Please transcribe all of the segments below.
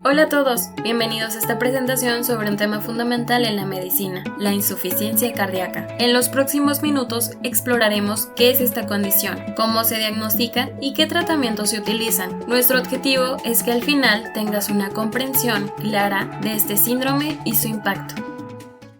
Hola a todos, bienvenidos a esta presentación sobre un tema fundamental en la medicina, la insuficiencia cardíaca. En los próximos minutos exploraremos qué es esta condición, cómo se diagnostica y qué tratamientos se utilizan. Nuestro objetivo es que al final tengas una comprensión clara de este síndrome y su impacto.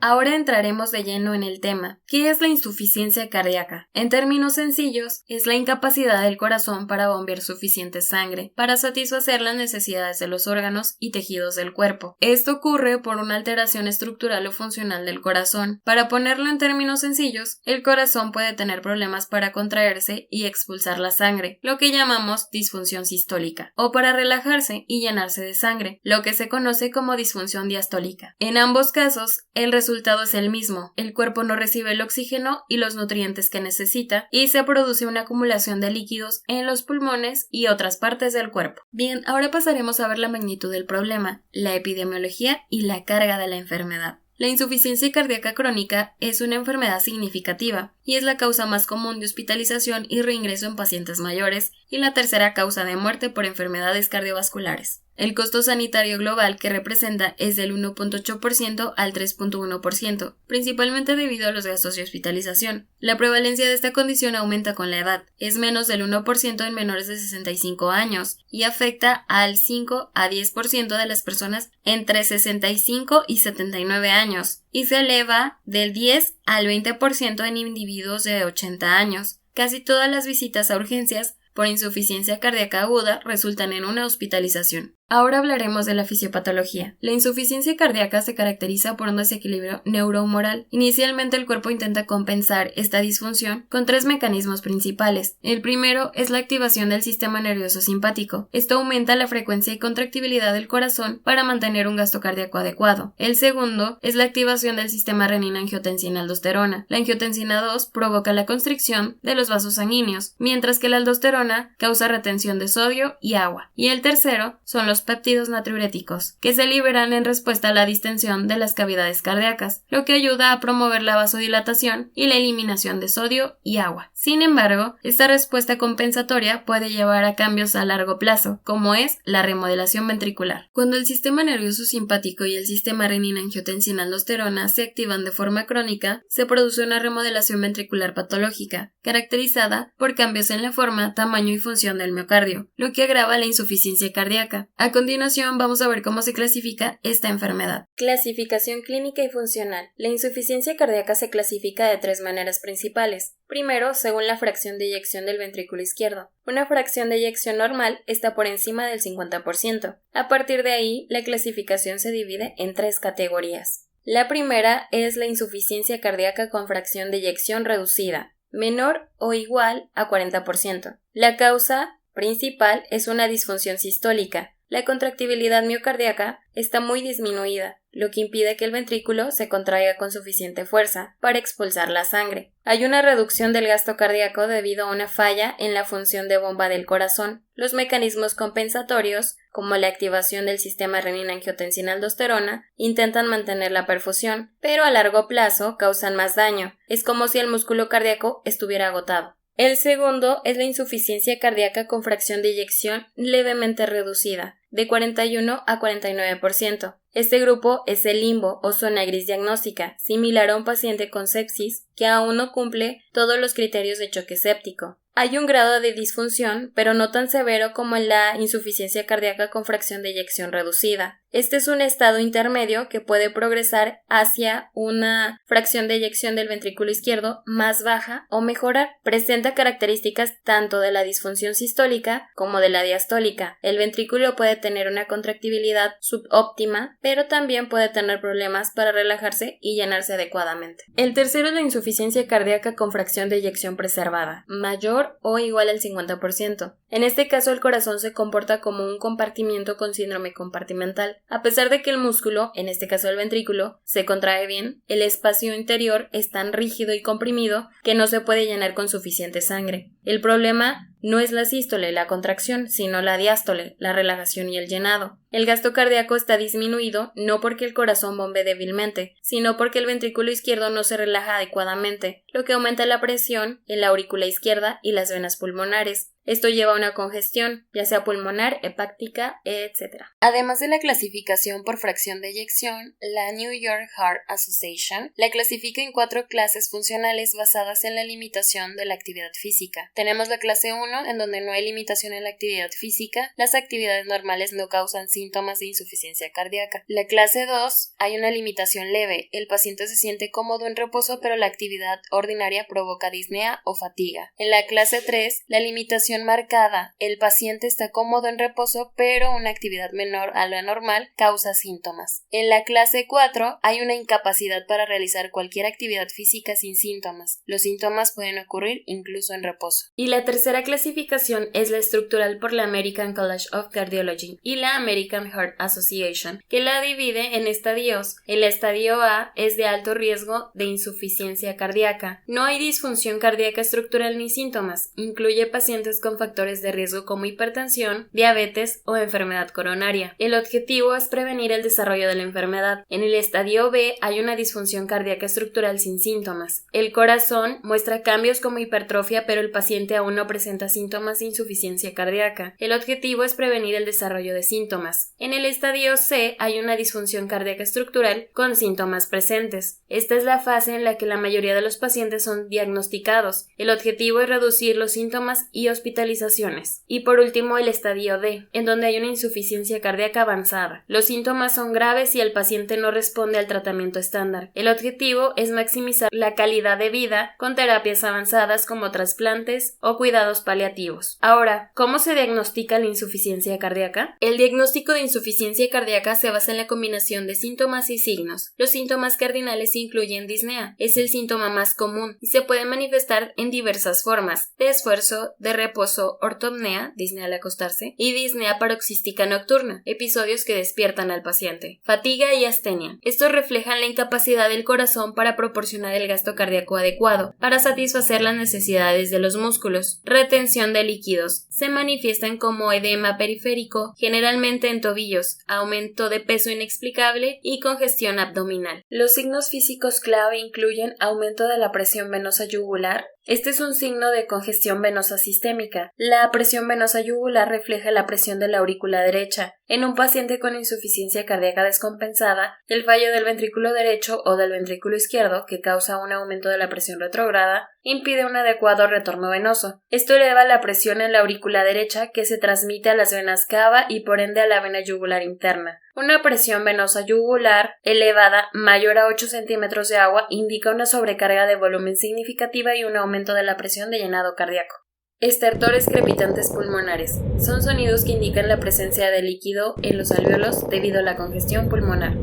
Ahora entraremos de lleno en el tema. ¿Qué es la insuficiencia cardíaca? En términos sencillos, es la incapacidad del corazón para bombear suficiente sangre para satisfacer las necesidades de los órganos y tejidos del cuerpo. Esto ocurre por una alteración estructural o funcional del corazón. Para ponerlo en términos sencillos, el corazón puede tener problemas para contraerse y expulsar la sangre, lo que llamamos disfunción sistólica, o para relajarse y llenarse de sangre, lo que se conoce como disfunción diastólica. En ambos casos, el resultado es el mismo, el cuerpo no recibe el oxígeno y los nutrientes que necesita y se produce una acumulación de líquidos en los pulmones y otras partes del cuerpo. Bien, ahora pasaremos a ver la magnitud del problema, la epidemiología y la carga de la enfermedad. La insuficiencia cardíaca crónica es una enfermedad significativa y es la causa más común de hospitalización y reingreso en pacientes mayores y la tercera causa de muerte por enfermedades cardiovasculares. El costo sanitario global que representa es del 1.8% al 3.1%, principalmente debido a los gastos de hospitalización. La prevalencia de esta condición aumenta con la edad, es menos del 1% en menores de 65 años y afecta al 5 a 10% de las personas entre 65 y 79 años y se eleva del 10 al 20% en individuos de 80 años. Casi todas las visitas a urgencias por insuficiencia cardíaca aguda resultan en una hospitalización. Ahora hablaremos de la fisiopatología. La insuficiencia cardíaca se caracteriza por un desequilibrio neurohumoral. Inicialmente el cuerpo intenta compensar esta disfunción con tres mecanismos principales. El primero es la activación del sistema nervioso simpático. Esto aumenta la frecuencia y contractibilidad del corazón para mantener un gasto cardíaco adecuado. El segundo es la activación del sistema renina-angiotensina-aldosterona. La angiotensina 2 provoca la constricción de los vasos sanguíneos, mientras que la aldosterona causa retención de sodio y agua. Y el tercero son los péptidos natriuréticos, que se liberan en respuesta a la distensión de las cavidades cardíacas, lo que ayuda a promover la vasodilatación y la eliminación de sodio y agua. Sin embargo, esta respuesta compensatoria puede llevar a cambios a largo plazo, como es la remodelación ventricular. Cuando el sistema nervioso simpático y el sistema renina-angiotensina-aldosterona se activan de forma crónica, se produce una remodelación ventricular patológica, caracterizada por cambios en la forma, tamaño y función del miocardio, lo que agrava la insuficiencia cardíaca. A continuación vamos a ver cómo se clasifica esta enfermedad. Clasificación clínica y funcional. La insuficiencia cardíaca se clasifica de tres maneras principales. Primero, según la fracción de eyección del ventrículo izquierdo. Una fracción de eyección normal está por encima del 50%. A partir de ahí, la clasificación se divide en tres categorías. La primera es la insuficiencia cardíaca con fracción de eyección reducida, menor o igual a 40%. La causa principal es una disfunción sistólica. La contractibilidad miocardíaca está muy disminuida, lo que impide que el ventrículo se contraiga con suficiente fuerza para expulsar la sangre. Hay una reducción del gasto cardíaco debido a una falla en la función de bomba del corazón. Los mecanismos compensatorios, como la activación del sistema renina-angiotensina-aldosterona, intentan mantener la perfusión, pero a largo plazo causan más daño. Es como si el músculo cardíaco estuviera agotado. El segundo es la insuficiencia cardíaca con fracción de eyección levemente reducida, de 41 a 49%. Este grupo es el limbo o zona gris diagnóstica, similar a un paciente con sepsis que aún no cumple todos los criterios de choque séptico. Hay un grado de disfunción, pero no tan severo como en la insuficiencia cardíaca con fracción de eyección reducida. Este es un estado intermedio que puede progresar hacia una fracción de eyección del ventrículo izquierdo más baja o mejorar. Presenta características tanto de la disfunción sistólica como de la diastólica. El ventrículo puede tener una contractibilidad subóptima, pero también puede tener problemas para relajarse y llenarse adecuadamente. El tercero es la insuficiencia cardíaca con fracción de eyección preservada, mayor o igual al 50%. En este caso el corazón se comporta como un compartimiento con síndrome compartimental. A pesar de que el músculo, en este caso el ventrículo, se contrae bien, el espacio interior es tan rígido y comprimido que no se puede llenar con suficiente sangre. El problema no es la sístole, la contracción, sino la diástole, la relajación y el llenado. El gasto cardíaco está disminuido no porque el corazón bombee débilmente, sino porque el ventrículo izquierdo no se relaja adecuadamente, lo que aumenta la presión en la aurícula izquierda y las venas pulmonares. Esto lleva a una congestión, ya sea pulmonar, hepática, etc. Además de la clasificación por fracción de eyección, la New York Heart Association la clasifica en 4 clases funcionales basadas en la limitación de la actividad física. Tenemos la clase 1, en donde no hay limitación en la actividad física, las actividades normales no causan síntomas de insuficiencia cardíaca. La clase 2, hay una limitación leve, el paciente se siente cómodo en reposo, pero la actividad ordinaria provoca disnea o fatiga. En la clase 3, la limitación marcada, el paciente está cómodo en reposo, pero una actividad menor a la normal causa síntomas. En la clase 4 hay una incapacidad para realizar cualquier actividad física sin síntomas. Los síntomas pueden ocurrir incluso en reposo. Y la tercera clasificación es la estructural por la American College of Cardiology y la American Heart Association, que la divide en estadios. El estadio A es de alto riesgo de insuficiencia cardíaca. No hay disfunción cardíaca estructural ni síntomas. Incluye pacientes con factores de riesgo como hipertensión, diabetes o enfermedad coronaria. El objetivo es prevenir el desarrollo de la enfermedad. En el estadio B hay una disfunción cardíaca estructural sin síntomas. El corazón muestra cambios como hipertrofia, pero el paciente aún no presenta síntomas de insuficiencia cardíaca. El objetivo es prevenir el desarrollo de síntomas. En el estadio C hay una disfunción cardíaca estructural con síntomas presentes. Esta es la fase en la que la mayoría de los pacientes son diagnosticados. El objetivo es reducir los síntomas y hospitalizaciones. Y por último, el estadio D, en donde hay una insuficiencia cardíaca avanzada. Los síntomas son graves y el paciente no responde al tratamiento estándar. El objetivo es maximizar la calidad de vida con terapias avanzadas como trasplantes o cuidados paliativos. Ahora, ¿cómo se diagnostica la insuficiencia cardíaca? El diagnóstico de insuficiencia cardíaca se basa en la combinación de síntomas y signos. Los síntomas cardinales incluyen disnea, es el síntoma más común y se puede manifestar en diversas formas: de esfuerzo, de reposo, ortopnea, disnea al acostarse, y disnea paroxística nocturna, episodios que despiertan al paciente. Fatiga y astenia. Estos reflejan la incapacidad del corazón para proporcionar el gasto cardíaco adecuado, para satisfacer las necesidades de los músculos. Retención de líquidos. Se manifiestan como edema periférico, generalmente en tobillos, aumento de peso inexplicable y congestión abdominal. Los signos físicos clave incluyen aumento de la presión venosa yugular. Este es un signo de congestión venosa sistémica. La presión venosa yugular refleja la presión de la aurícula derecha. En un paciente con insuficiencia cardíaca descompensada, el fallo del ventrículo derecho o del ventrículo izquierdo, que causa un aumento de la presión retrógrada, impide un adecuado retorno venoso. Esto eleva la presión en la aurícula derecha, que se transmite a las venas cava y por ende a la vena yugular interna. Una presión venosa yugular elevada mayor a 8 centímetros de agua indica una sobrecarga de volumen significativa y un aumento de la presión de llenado cardíaco. Estertores crepitantes pulmonares. Son sonidos que indican la presencia de líquido en los alvéolos debido a la congestión pulmonar.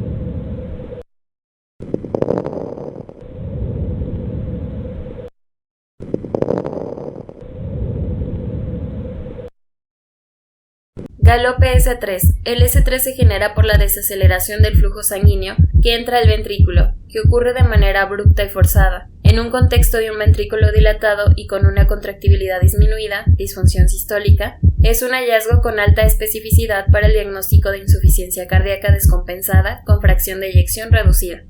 Galope S3. El S3 se genera por la desaceleración del flujo sanguíneo que entra al ventrículo, que ocurre de manera abrupta y forzada. En un contexto de un ventrículo dilatado y con una contractibilidad disminuida, disfunción sistólica, es un hallazgo con alta especificidad para el diagnóstico de insuficiencia cardíaca descompensada con fracción de eyección reducida.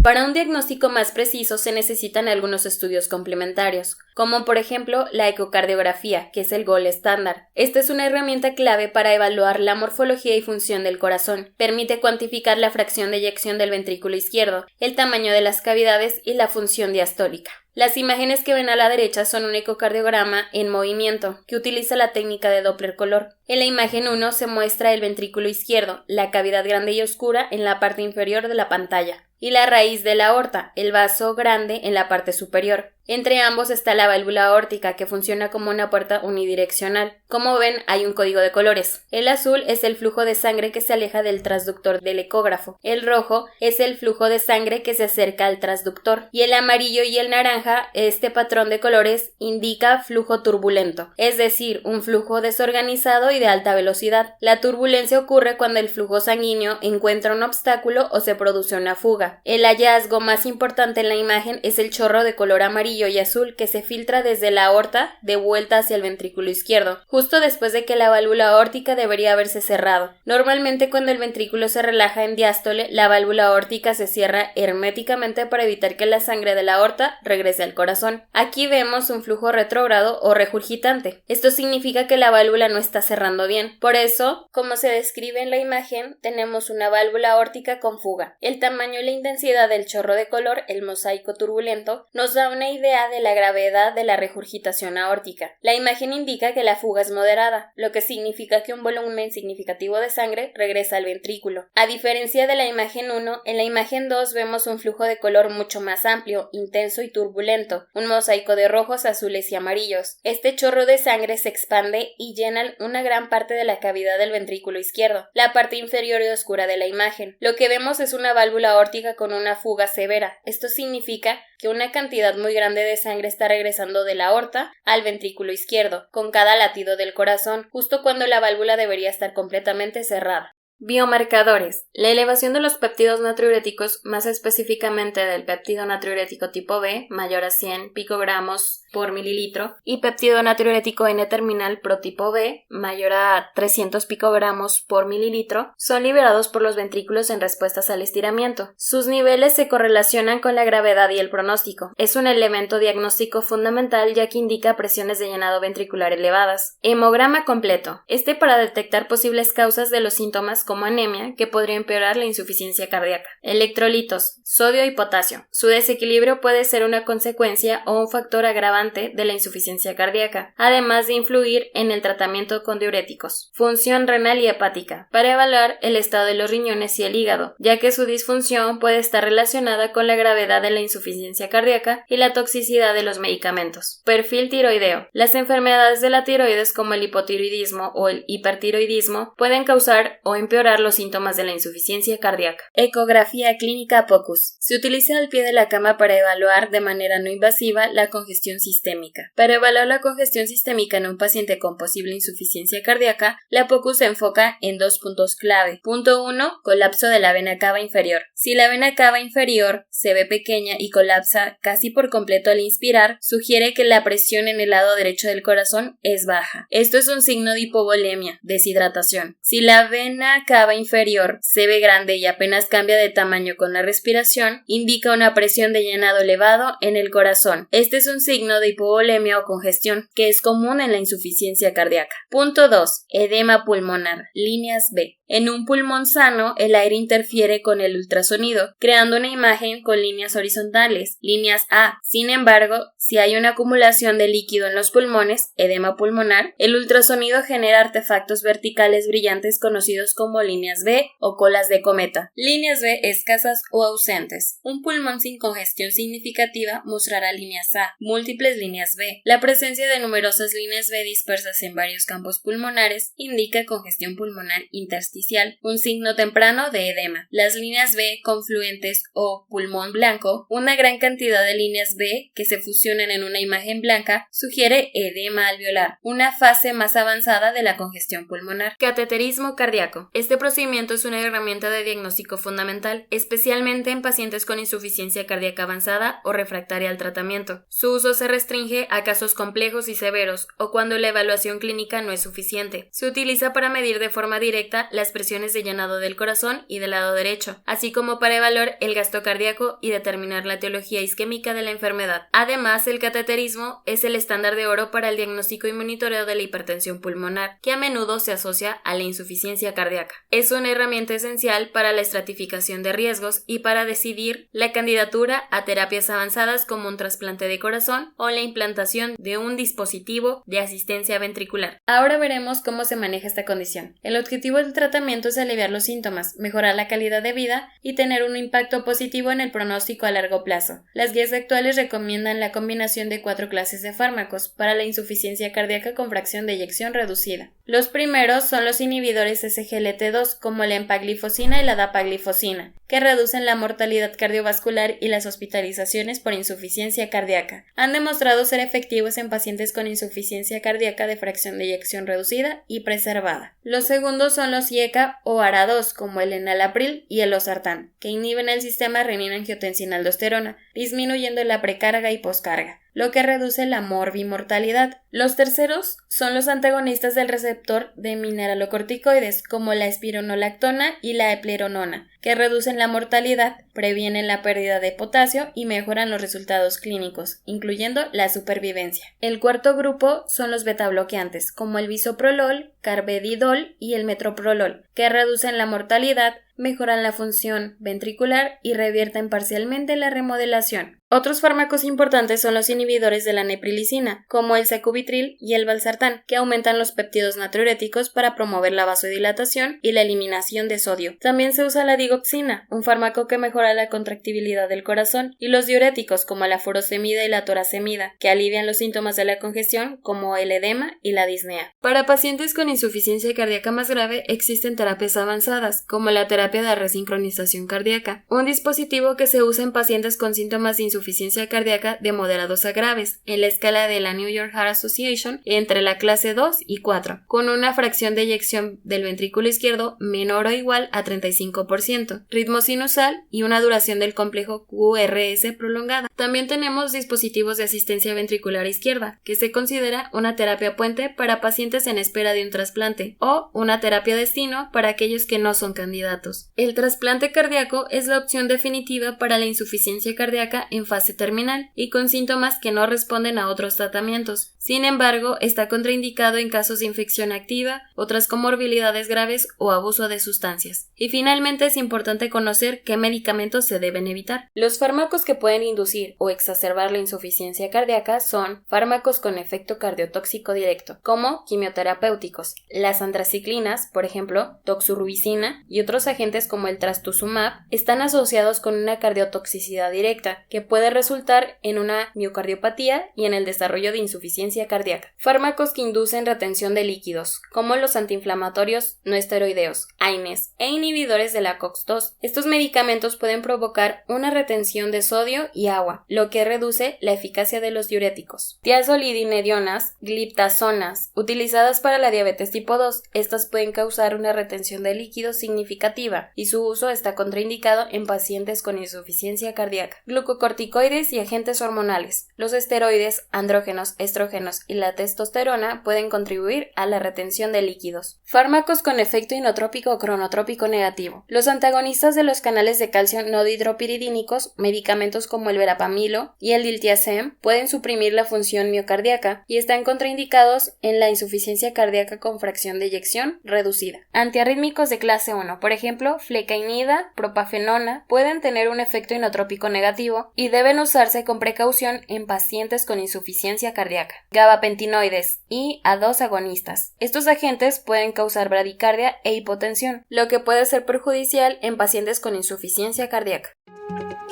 Para un diagnóstico más preciso se necesitan algunos estudios complementarios, como por ejemplo la ecocardiografía, que es el gold estándar. Esta es una herramienta clave para evaluar la morfología y función del corazón. Permite cuantificar la fracción de eyección del ventrículo izquierdo, el tamaño de las cavidades y la función diastólica. Las imágenes que ven a la derecha son un ecocardiograma en movimiento, que utiliza la técnica de Doppler color. En la imagen 1 se muestra el ventrículo izquierdo, la cavidad grande y oscura en la parte inferior de la pantalla, y la raíz de la aorta, el vaso grande en la parte superior. Entre ambos está la válvula aórtica, que funciona como una puerta unidireccional. Como ven, hay un código de colores. El azul es el flujo de sangre que se aleja del transductor del ecógrafo. El rojo es el flujo de sangre que se acerca al transductor. Y el amarillo y el naranja, este patrón de colores indica flujo turbulento, es decir, un flujo desorganizado y de alta velocidad. La turbulencia ocurre cuando el flujo sanguíneo encuentra un obstáculo o se produce una fuga. El hallazgo más importante en la imagen es el chorro de color amarillo y azul que se filtra desde la aorta de vuelta hacia el ventrículo izquierdo, justo después de que la válvula aórtica debería haberse cerrado. Normalmente cuando el ventrículo se relaja en diástole, la válvula aórtica se cierra herméticamente para evitar que la sangre de la aorta regrese al corazón. Aquí vemos un flujo retrógrado o regurgitante. Esto significa que la válvula no está cerrando bien. Por eso, como se describe en la imagen, tenemos una válvula aórtica con fuga. El tamaño y la intensidad del chorro de color, el mosaico turbulento, nos da una idea de la gravedad de la regurgitación aórtica. La imagen indica que la fuga es moderada, lo que significa que un volumen significativo de sangre regresa al ventrículo. A diferencia de la imagen 1, en la imagen 2 vemos un flujo de color mucho más amplio, intenso y turbulento, un mosaico de rojos, azules y amarillos. Este chorro de sangre se expande y llena una gran parte de la cavidad del ventrículo izquierdo, la parte inferior y oscura de la imagen. Lo que vemos es una válvula aórtica con una fuga severa. Esto significa que una cantidad muy grande de sangre está regresando de la aorta al ventrículo izquierdo, con cada latido del corazón, justo cuando la válvula debería estar completamente cerrada. Biomarcadores. La elevación de los péptidos natriuréticos, más específicamente del péptido natriurético tipo B, mayor a 100 picogramos por mililitro, y péptido natriurético N-terminal protipo B, mayor a 300 picogramos por mililitro, son liberados por los ventrículos en respuestas al estiramiento. Sus niveles se correlacionan con la gravedad y el pronóstico. Es un elemento diagnóstico fundamental ya que indica presiones de llenado ventricular elevadas. Hemograma completo. Este para detectar posibles causas de los síntomas como anemia, que podría empeorar la insuficiencia cardíaca. Electrolitos, sodio y potasio. Su desequilibrio puede ser una consecuencia o un factor agravante de la insuficiencia cardíaca, además de influir en el tratamiento con diuréticos. Función renal y hepática, para evaluar el estado de los riñones y el hígado, ya que su disfunción puede estar relacionada con la gravedad de la insuficiencia cardíaca y la toxicidad de los medicamentos. Perfil tiroideo. Las enfermedades de la tiroides como el hipotiroidismo o el hipertiroidismo pueden causar o empeorar los síntomas de la insuficiencia cardíaca. Ecografía clínica POCUS. Se utiliza al pie de la cama para evaluar de manera no invasiva la congestión sistémica. Para evaluar la congestión sistémica en un paciente con posible insuficiencia cardíaca, la POCUS se enfoca en dos puntos clave. Punto 1. Colapso de la vena cava inferior. Si la vena cava inferior se ve pequeña y colapsa casi por completo al inspirar, sugiere que la presión en el lado derecho del corazón es baja. Esto es un signo de hipovolemia, deshidratación. Si la vena cava inferior se ve grande y apenas cambia de tamaño con la respiración, indica una presión de llenado elevado en el corazón. Este es un signo de hipovolemia o congestión, que es común en la insuficiencia cardíaca. Punto 2. Edema pulmonar, líneas B. En un pulmón sano, el aire interfiere con el ultrasonido, creando una imagen con líneas horizontales, líneas A. Sin embargo, si hay una acumulación de líquido en los pulmones, edema pulmonar, el ultrasonido genera artefactos verticales brillantes conocidos como líneas B o colas de cometa. Líneas B escasas o ausentes. Un pulmón sin congestión significativa mostrará líneas A, múltiples líneas B. La presencia de numerosas líneas B dispersas en varios campos pulmonares indica congestión pulmonar intersticial, un signo temprano de edema. Las líneas B confluentes o pulmón blanco, una gran cantidad de líneas B que se fusionan en una imagen blanca, sugiere edema alveolar, una fase más avanzada de la congestión pulmonar. Cateterismo cardíaco. Este procedimiento es una herramienta de diagnóstico fundamental, especialmente en pacientes con insuficiencia cardíaca avanzada o refractaria al tratamiento. Su uso se restringe a casos complejos y severos o cuando la evaluación clínica no es suficiente. Se utiliza para medir de forma directa las presiones de llenado del corazón y del lado derecho, así como para evaluar el gasto cardíaco y determinar la etiología isquémica de la enfermedad. Además, el cateterismo es el estándar de oro para el diagnóstico y monitoreo de la hipertensión pulmonar, que a menudo se asocia a la insuficiencia cardíaca. Es una herramienta esencial para la estratificación de riesgos y para decidir la candidatura a terapias avanzadas como un trasplante de corazón o la implantación de un dispositivo de asistencia ventricular. Ahora veremos cómo se maneja esta condición. El objetivo del tratamiento tratamiento es aliviar los síntomas, mejorar la calidad de vida y tener un impacto positivo en el pronóstico a largo plazo. Las guías actuales recomiendan la combinación de 4 clases de fármacos para la insuficiencia cardíaca con fracción de eyección reducida. Los primeros son los inhibidores SGLT2 como la empaglifosina y la dapaglifosina, que reducen la mortalidad cardiovascular y las hospitalizaciones por insuficiencia cardíaca. Han demostrado ser efectivos en pacientes con insuficiencia cardíaca de fracción de eyección reducida y preservada. Los segundos son los IECA o ARA2 como el enalapril y el losartán, que inhiben el sistema renina-angiotensina-aldosterona, disminuyendo la precarga y poscarga, lo que reduce la morbimortalidad. Los terceros son los antagonistas del receptor de mineralocorticoides, como la espironolactona y la epleronona, que reducen la mortalidad, previenen la pérdida de potasio y mejoran los resultados clínicos, incluyendo la supervivencia. El cuarto grupo son los betabloqueantes, como el bisoprolol, carvedilol y el metoprolol, que reducen la mortalidad, mejoran la función ventricular y revierten parcialmente la remodelación. Otros fármacos importantes son los inhibidores de la neprilicina, como el sacubitril y el valsartán, que aumentan los péptidos natriuréticos para promover la vasodilatación y la eliminación de sodio. También se usa la digoxina, un fármaco que mejora la contractibilidad del corazón, y los diuréticos como la furosemida y la toracemida, que alivian los síntomas de la congestión, como el edema y la disnea. Para pacientes con insuficiencia cardíaca más grave existen terapias avanzadas, como la terapia de resincronización cardíaca, un dispositivo que se usa en pacientes con síntomas de insuficiencia cardíaca de moderados a graves, en la escala de la New York Heart Association entre la clase 2 y 4, con una fracción de eyección del ventrículo izquierdo menor o igual a 35%, ritmo sinusal y una duración del complejo QRS prolongada. También tenemos dispositivos de asistencia ventricular izquierda, que se considera una terapia puente para pacientes en espera de un trasplante, o una terapia destino para aquellos que no son candidatos. El trasplante cardíaco es la opción definitiva para la insuficiencia cardíaca en fase terminal y con síntomas que no responden a otros tratamientos. Sin embargo, está contraindicado en casos de infección activa, otras comorbilidades graves o abuso de sustancias. Y finalmente es importante conocer qué medicamentos se deben evitar. Los fármacos que pueden inducir o exacerbar la insuficiencia cardíaca son fármacos con efecto cardiotóxico directo, como quimioterapéuticos. Las antraciclinas, por ejemplo, doxorubicina y otros agentes como el trastuzumab, están asociados con una cardiotoxicidad directa que puede resultar en una miocardiopatía y en el desarrollo de insuficiencia cardíaca. Fármacos que inducen retención de líquidos, como los antiinflamatorios no esteroideos, AINES, e inhibidores de la COX-2. Estos medicamentos pueden provocar una retención de sodio y agua, lo que reduce la eficacia de los diuréticos. Tiazolidinedionas, gliptazonas, utilizadas para la diabetes tipo 2, estas pueden causar una retención de líquidos significativa y su uso está contraindicado en pacientes con insuficiencia cardíaca. Glucocorticoides y agentes hormonales. Los esteroides, andrógenos, estrógenos y la testosterona pueden contribuir a la retención de líquidos. Fármacos con efecto inotrópico o cronotrópico negativo. Los antagonistas de los canales de calcio no dihidropiridínicos, medicamentos como el verapamilo y el diltiazem, pueden suprimir la función miocardíaca y están contraindicados en la insuficiencia cardíaca con fracción de eyección reducida. Antiarrítmicos de clase 1, por ejemplo, flecainida, propafenona, pueden tener un efecto inotrópico negativo y deben usarse con precaución en pacientes con insuficiencia cardíaca. Gabapentinoides y A2 agonistas. Estos agentes pueden causar bradicardia e hipotensión, lo que puede ser perjudicial en pacientes con insuficiencia cardíaca.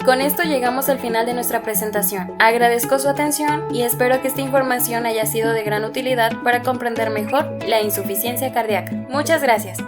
Con esto llegamos al final de nuestra presentación. Agradezco su atención y espero que esta información haya sido de gran utilidad para comprender mejor la insuficiencia cardíaca. Muchas gracias.